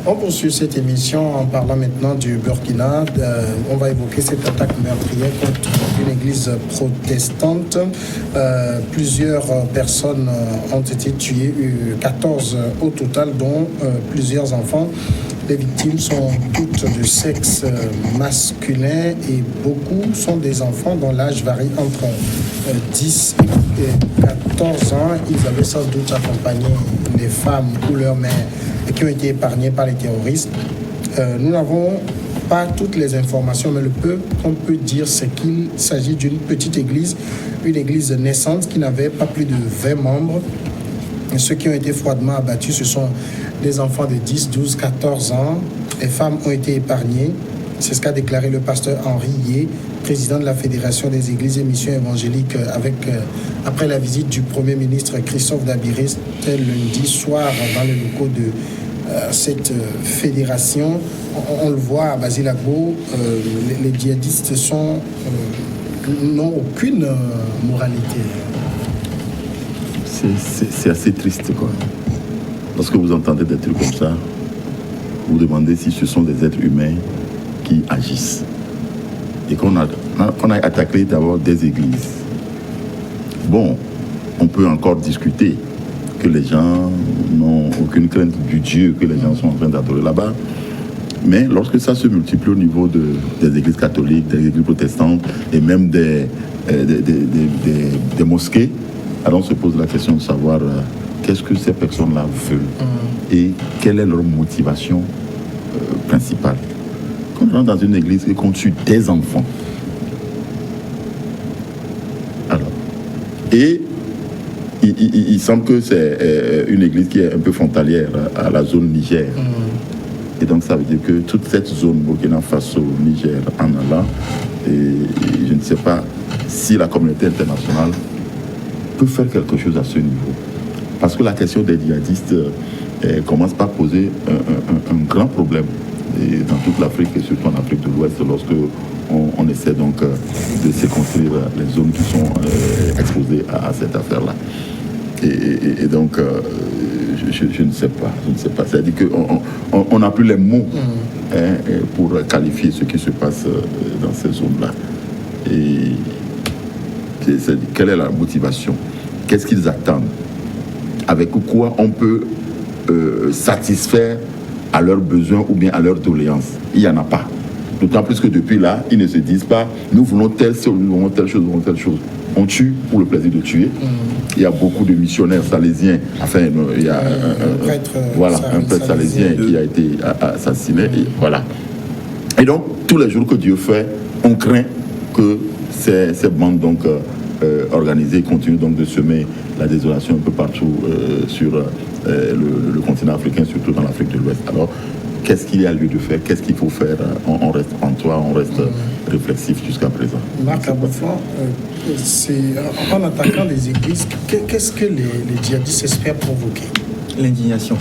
On poursuit cette émission en parlant maintenant du Burkina. On va évoquer cette attaque meurtrière contre une église protestante. Plusieurs personnes ont été tuées, 14 au total, dont plusieurs enfants. Les victimes sont toutes de sexe masculin et beaucoup sont des enfants dont l'âge varie entre 10 et 14 ans. Ils avaient sans doute accompagné les femmes ou leurs mères qui ont été épargnées par les terroristes. Nous n'avons pas toutes les informations, mais le peu qu'on peut dire, c'est qu'il s'agit d'une petite église, une église naissante qui n'avait pas plus de 20 membres. Et ceux qui ont été froidement abattus, ce sont des enfants de 10, 12, 14 ans. Les femmes ont été épargnées. C'est ce qu'a déclaré le pasteur Henri Yé, président de la Fédération des Églises et Missions évangéliques, après la visite du Premier ministre Christophe Dabiré lundi soir dans les locaux de cette fédération. On le voit à Basilago, les djihadistes n'ont aucune moralité. C'est assez triste, quoi. Lorsque vous entendez des trucs comme ça, vous vous demandez si ce sont des êtres humains qui agissent. Et qu'on a attaqué d'abord des églises. Bon, on peut encore discuter que les gens n'ont aucune crainte du Dieu que les gens sont en train d'adorer là-bas. Mais lorsque ça se multiplie au niveau des églises catholiques, des églises protestantes et même des mosquées, alors on se pose la question de savoir qu'est-ce que ces personnes-là veulent et quelle est leur motivation principale. Quand on rentre dans une église et qu'on tue des enfants, alors, et il semble que c'est une église qui est un peu frontalière à la zone Niger. Et donc ça veut dire que toute cette zone Burkina Faso, Niger, en allant, et je ne sais pas si la communauté internationale peut faire quelque chose à ce niveau. Parce que la question des djihadistes commence par poser un grand problème et dans toute l'Afrique et surtout en Afrique de l'Ouest lorsque on essaie donc de circonscrire les zones qui sont exposées à cette affaire-là. Et donc, je ne sais pas. C'est-à-dire qu'on n'a plus les mots pour qualifier ce qui se passe dans ces zones-là. Et quelle est la motivation? Qu'est-ce qu'ils attendent? Avec quoi on peut satisfaire à leurs besoins ou bien à leurs doléances? Il n'y en a pas. D'autant plus que depuis là, ils ne se disent pas nous voulons telle chose, nous voulons telle chose, nous voulons telle chose. On tue pour le plaisir de tuer. Il y a beaucoup de missionnaires salésiens. Enfin, il y a un prêtre salésien qui a été assassiné. Et voilà. Et donc, tous les jours que Dieu fait, on craint que ces bandes donc, organisées continuent donc de semer la désolation un peu partout sur le continent africain, surtout dans l'Afrique de l'Ouest. Alors, qu'est-ce qu'il y a lieu de faire? Qu'est-ce qu'il faut faire? On reste en toi, on reste réflexif jusqu'à présent. Marc Abofan, en attaquant les églises, qu'est-ce que les djihadistes espèrent provoquer? L'indignation.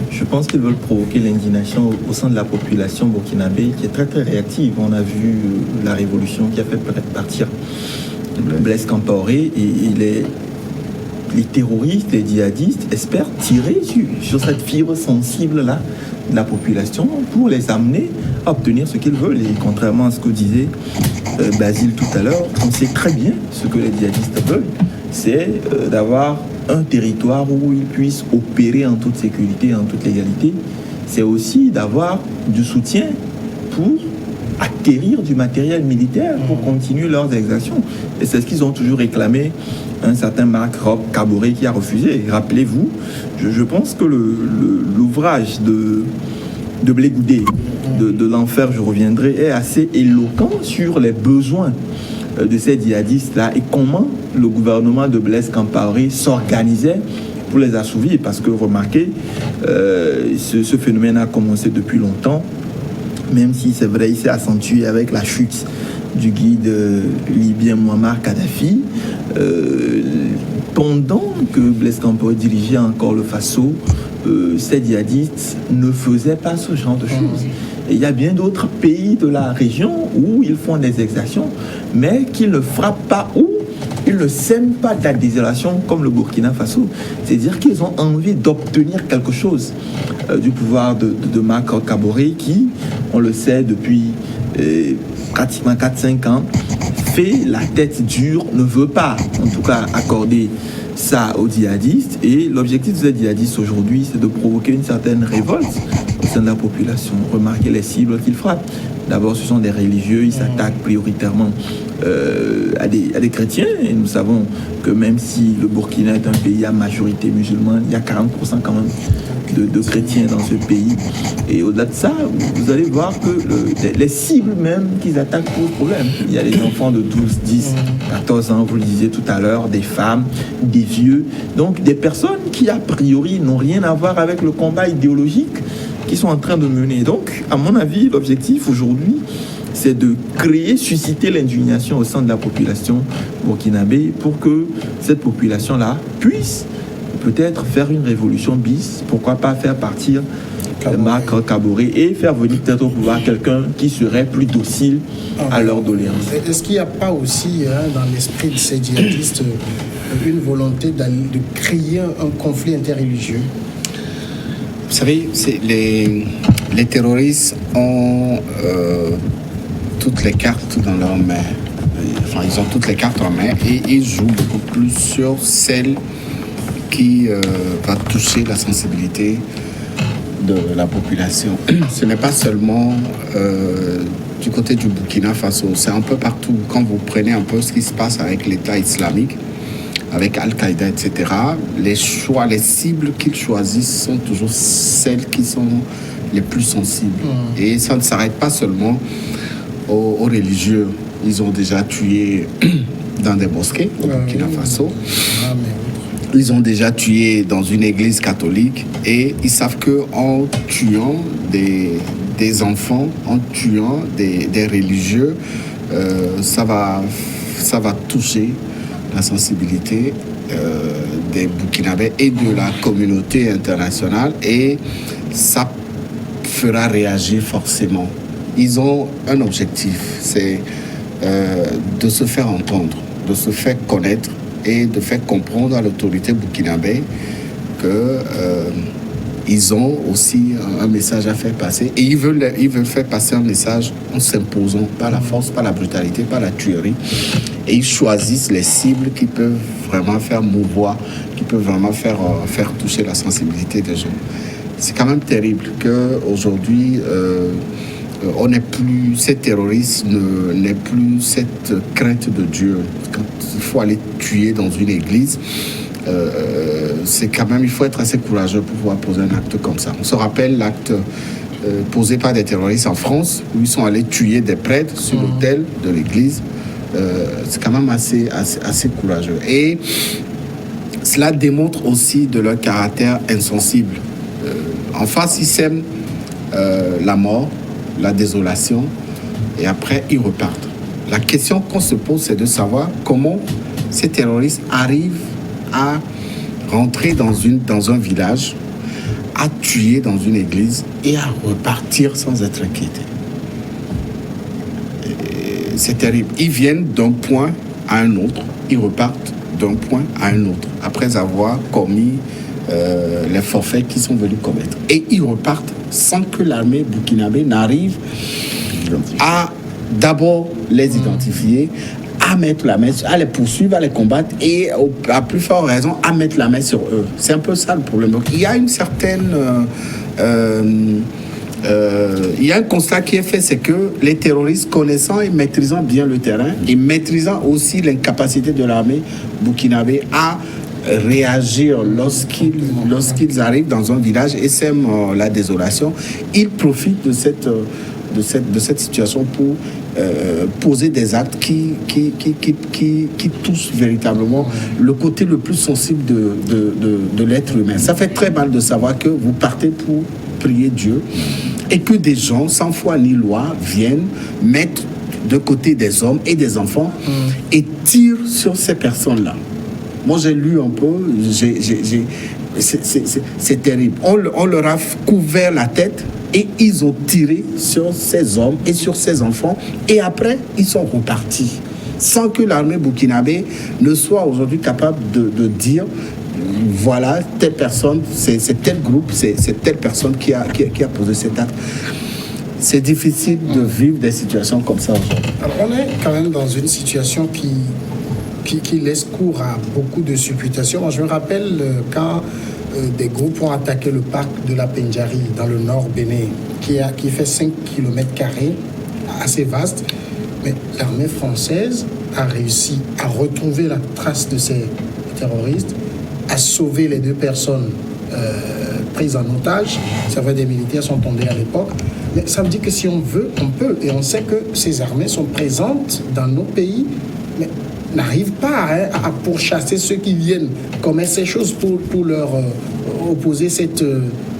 Je pense qu'ils veulent provoquer l'indignation au sein de la population burkinabé qui est très très réactive. On a vu la révolution qui a fait partir Blaise Compaoré et les terroristes, les djihadistes espèrent tirer sur cette fibre sensible-là de la population pour les amener à obtenir ce qu'ils veulent. Et contrairement à ce que disait Basile tout à l'heure, on sait très bien ce que les djihadistes veulent, c'est d'avoir un territoire où ils puissent opérer en toute sécurité, en toute légalité. C'est aussi d'avoir du soutien pour acquérir du matériel militaire pour continuer leurs exactions. Et c'est ce qu'ils ont toujours réclamé. Un certain Marc Rob Kaboré qui a refusé. Et rappelez-vous, je pense que l'ouvrage de Blé Goudé, de l'enfer, je reviendrai, est assez éloquent sur les besoins de ces djihadistes-là et comment le gouvernement de Blaise Compaoré s'organisait pour les assouvir. Parce que, remarquez, ce phénomène a commencé depuis longtemps, même si c'est vrai, il s'est accentué avec la chute du guide libyen Muammar Kadhafi. Pendant que Blaise Compaoré dirigeait encore le Faso, ces djihadistes ne faisaient pas ce genre de choses. Et il y a bien d'autres pays de la région où ils font des exactions, mais qu'ils ne frappent pas, où ils qu'ils ne sèment pas de la désolation comme le Burkina Faso. C'est-à-dire qu'ils ont envie d'obtenir quelque chose du pouvoir de Marc Kaboré qui, on le sait depuis pratiquement 4-5 ans, fait la tête dure, ne veut pas en tout cas accorder ça aux djihadistes. Et l'objectif de ces djihadistes aujourd'hui, c'est de provoquer une certaine révolte au sein de la population. Remarquez les cibles qu'ils frappent. D'abord, ce sont des religieux, ils s'attaquent prioritairement à des chrétiens. Et nous savons que même si le Burkina est un pays à majorité musulmane, il y a 40% quand même de chrétiens dans ce pays. Et au-delà de ça, vous allez voir que les cibles même qu'ils attaquent posent problème. Il y a des enfants de 12, 10, 14 ans, vous le disiez tout à l'heure, des femmes, des vieux. Donc des personnes qui, a priori, n'ont rien à voir avec le combat idéologique qu'ils sont en train de mener. Donc, à mon avis, l'objectif aujourd'hui, c'est de créer, susciter l'indignation au sein de la population burkinabé pour que cette population-là puisse peut-être faire une révolution bis, pourquoi pas faire partir Marc Kaboré et faire venir peut-être au pouvoir quelqu'un qui serait plus docile à leur doléance. Est-ce qu'il n'y a pas aussi dans l'esprit de ces djihadistes une volonté de créer un conflit interreligieux? Vous savez, les terroristes ont toutes les cartes dans leur main. Enfin, ils ont toutes les cartes en main et ils jouent beaucoup plus sur celle qui va toucher la sensibilité de la population. Ce n'est pas seulement du côté du Burkina Faso, c'est un peu partout. Quand vous prenez un peu ce qui se passe avec l'État islamique, avec Al-Qaïda, etc., les choix, les cibles qu'ils choisissent sont toujours celles qui sont les plus sensibles. Et ça ne s'arrête pas seulement aux religieux. Ils ont déjà tué dans des mosquées au Burkina Faso. Ils ont déjà tué dans une église catholique et ils savent qu'en tuant des enfants, en tuant des religieux, ça va toucher la sensibilité des Burkinabés et de la communauté internationale et ça fera réagir forcément. Ils ont un objectif, c'est de se faire entendre, de se faire connaître et de faire comprendre à l'autorité burkinabé qu'ils ont aussi un message à faire passer. Et ils veulent faire passer un message en s'imposant par la force, par la brutalité, par la tuerie. Et ils choisissent les cibles qui peuvent vraiment faire mouvoir, qui peuvent vraiment faire toucher la sensibilité des gens. C'est quand même terrible qu'aujourd'hui, on n'est plus, ces terroristes n'aient plus cette crainte de Dieu. Quand il faut aller tuer dans une église, c'est quand même, il faut être assez courageux pour pouvoir poser un acte comme ça. On se rappelle l'acte posé par des terroristes en France, où ils sont allés tuer des prêtres sur l'autel de l'église. C'est quand même assez courageux. Et cela démontre aussi de leur caractère insensible. En face, ils sèment la mort, la désolation, et après, ils repartent. La question qu'on se pose, c'est de savoir comment ces terroristes arrivent à rentrer dans un village, à tuer dans une église et à repartir sans être inquiétés. C'est terrible. Ils viennent d'un point à un autre, ils repartent d'un point à un autre, après avoir commis les forfaits qu'ils sont venus commettre. Et ils repartent sans que l'armée burkinabé n'arrive à d'abord les identifier, à mettre la main, à les poursuivre, à les combattre et à plus forte raison à mettre la main sur eux. C'est un peu ça le problème. Donc il y a une certaine... il y a un constat qui est fait, c'est que les terroristes, connaissant et maîtrisant bien le terrain et maîtrisant aussi l'incapacité de l'armée burkinabé à réagir lorsqu'ils arrivent dans un village et sèment la désolation, ils profitent de cette situation pour poser des actes qui touchent véritablement le côté le plus sensible de l'être humain. Ça fait très mal de savoir que vous partez pour prier Dieu et que des gens sans foi ni loi viennent mettre de côté des hommes et des enfants et tirent sur ces personnes-là. Moi, j'ai lu un peu, c'est terrible. On leur a couvert la tête et ils ont tiré sur ces hommes et sur ces enfants et après, ils sont repartis. sans que l'armée burkinabé ne soit aujourd'hui capable de dire voilà, telle personne, c'est tel groupe, c'est telle personne qui a posé cet acte. C'est difficile de vivre des situations comme ça aujourd'hui. Alors, on est quand même dans une situation qui laisse cours à beaucoup de supputations. Moi, je me rappelle quand des groupes ont attaqué le parc de la Pendjari dans le nord Bénin, qui fait 5 km², assez vaste. Mais l'armée française a réussi à retrouver la trace de ces terroristes, à sauver les 2 personnes prises en otage. C'est vrai, des militaires sont tombés à l'époque. Mais ça veut dire que si on veut, on peut. Et on sait que ces armées sont présentes dans nos pays, mais n'arrivent pas à pourchasser ceux qui viennent commettre ces choses pour leur opposer cette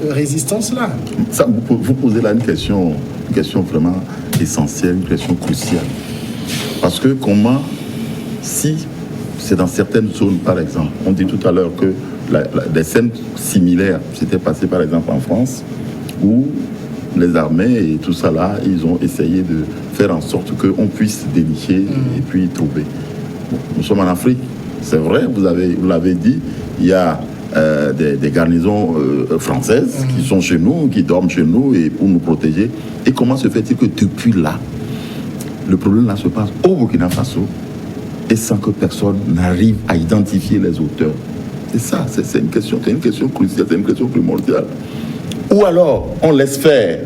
résistance-là. Ça, vous posez là une question vraiment essentielle, une question cruciale. Parce que comment, si c'est dans certaines zones, par exemple, on dit tout à l'heure que des scènes similaires s'étaient passées, par exemple, en France, où les armées et tout ça là, ils ont essayé de faire en sorte qu'on puisse dénicher et puis trouver. Bon, nous sommes en Afrique, c'est vrai, vous l'avez dit, il y a des garnisons françaises qui sont chez nous, qui dorment chez nous et pour nous protéger. Et comment se fait-il que depuis là, le problème là se passe au Burkina Faso et sans que personne n'arrive à identifier les auteurs? C'est ça, c'est une question cruciale, c'est une question primordiale. Ou alors, on laisse faire,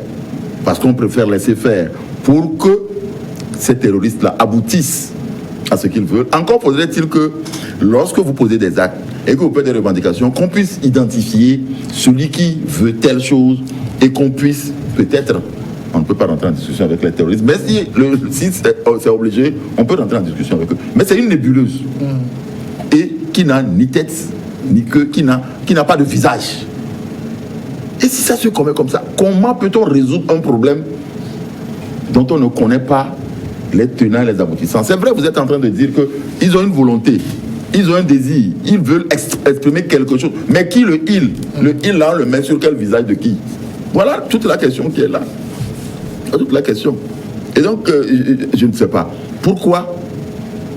parce qu'on préfère laisser faire, pour que ces terroristes-là aboutissent à ce qu'ils veulent. Encore faudrait-il que, lorsque vous posez des actes et que vous faites des revendications, qu'on puisse identifier celui qui veut telle chose et qu'on puisse, peut-être, on ne peut pas rentrer en discussion avec les terroristes, mais si c'est obligé, on peut rentrer en discussion avec eux. Mais c'est une nébuleuse. Et qui n'a ni tête, ni queue, qui n'a pas de visage. Et si ça se commet comme ça, comment peut-on résoudre un problème dont on ne connaît pas les tenants et les aboutissants? C'est vrai, vous êtes en train de dire qu'ils ont une volonté, ils ont un désir, ils veulent exprimer quelque chose. Mais qui le il? Le il là, on le met sur quel visage de qui? Voilà toute la question qui est là. Toute la question. Et donc, je ne sais pas. Pourquoi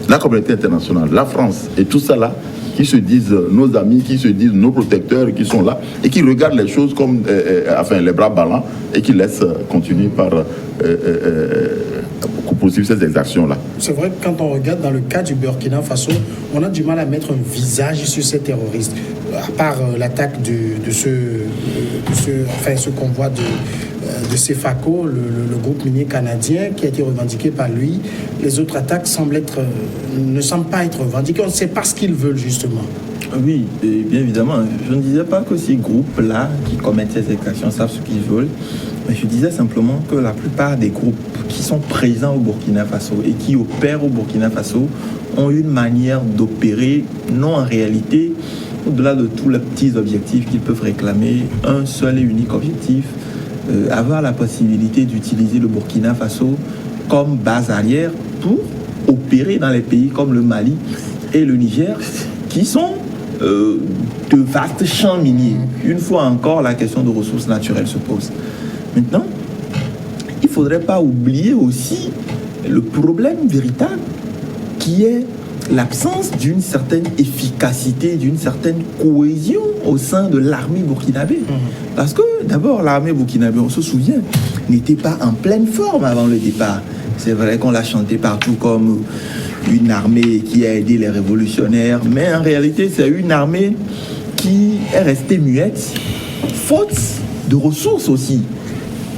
la communauté internationale, la France et tout ça là, qui se disent nos amis, qui se disent nos protecteurs, qui sont là, et qui regardent les choses comme les bras ballants, et qui laissent continuer par poursuivre ces exactions-là. C'est vrai que quand on regarde dans le cas du Burkina Faso, on a du mal à mettre un visage sur ces terroristes. À part l'attaque de ce convoi de CEFACO, le groupe minier canadien, qui a été revendiqué par lui, les autres attaques ne semblent pas être revendiquées. On ne sait pas ce qu'ils veulent, justement. Oui, et bien évidemment. Je ne disais pas que ces groupes-là qui commettent ces exactions savent ce qu'ils veulent. Mais je disais simplement que la plupart des groupes qui sont présents au Burkina Faso et qui opèrent au Burkina Faso ont une manière d'opérer, non en réalité, au-delà de tous les petits objectifs qu'ils peuvent réclamer, un seul et unique objectif, avoir la possibilité d'utiliser le Burkina Faso comme base arrière pour opérer dans les pays comme le Mali et le Niger, qui sont de vastes champs miniers. Une fois encore, la question de ressources naturelles se pose. Maintenant, il ne faudrait pas oublier aussi le problème véritable qui est l'absence d'une certaine efficacité, d'une certaine cohésion au sein de l'armée burkinabé. Parce que d'abord, l'armée burkinabé, on se souvient, n'était pas en pleine forme avant le départ. C'est vrai qu'on l'a chanté partout comme une armée qui a aidé les révolutionnaires, mais en réalité, c'est une armée qui est restée muette, faute de ressources aussi.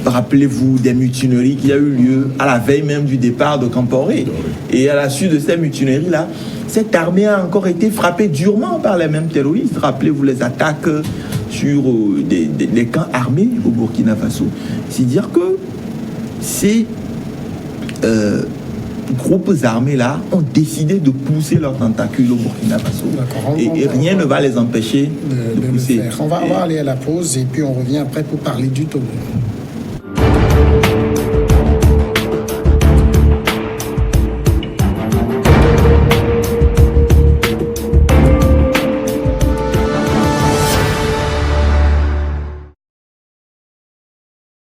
Rappelez-vous des mutineries qui a eu lieu à la veille même du départ de Camporé. Et à la suite de ces mutineries-là, cette armée a encore été frappée durement par les mêmes terroristes. Rappelez-vous les attaques sur des camps armés au Burkina Faso. C'est dire que ces groupes armés-là ont décidé de pousser leurs tentacules au Burkina Faso. Et rien ne va les empêcher de pousser. On va aller à la pause et puis on revient après pour parler du Togo.